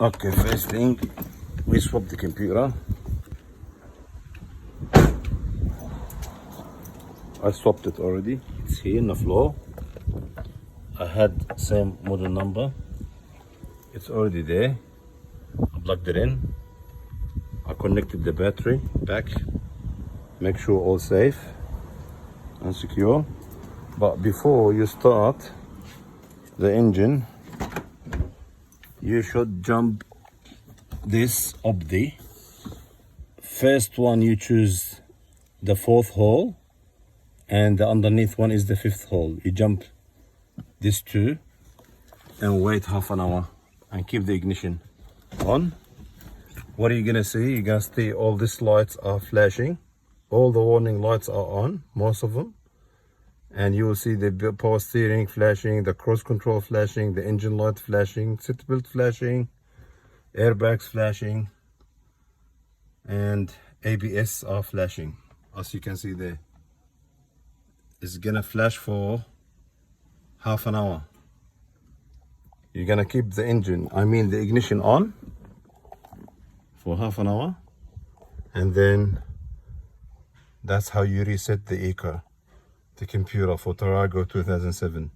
Okay, first thing, we swap the computer. I swapped it already. It's here on the floor. I had same model number. It's already there. I plugged it in. I connected the battery back. Make sure all safe and secure. But before you start the engine, you should jump this OBDII. First one you choose the 4th hole, and the underneath one is the 5th hole. You jump these two and wait half an hour and keep the ignition on. What are you gonna see? You're gonna see all these lights are flashing. All the warning lights are on, most of them. And you will see the power steering flashing, the cruise control flashing, the engine light flashing, seatbelt flashing, airbags flashing, and ABS are flashing. As you can see there, it's gonna flash for half an hour. You're gonna keep the engine, the ignition on for half an hour, and then that's how you reset the ECU, the computer for Tarago 2007.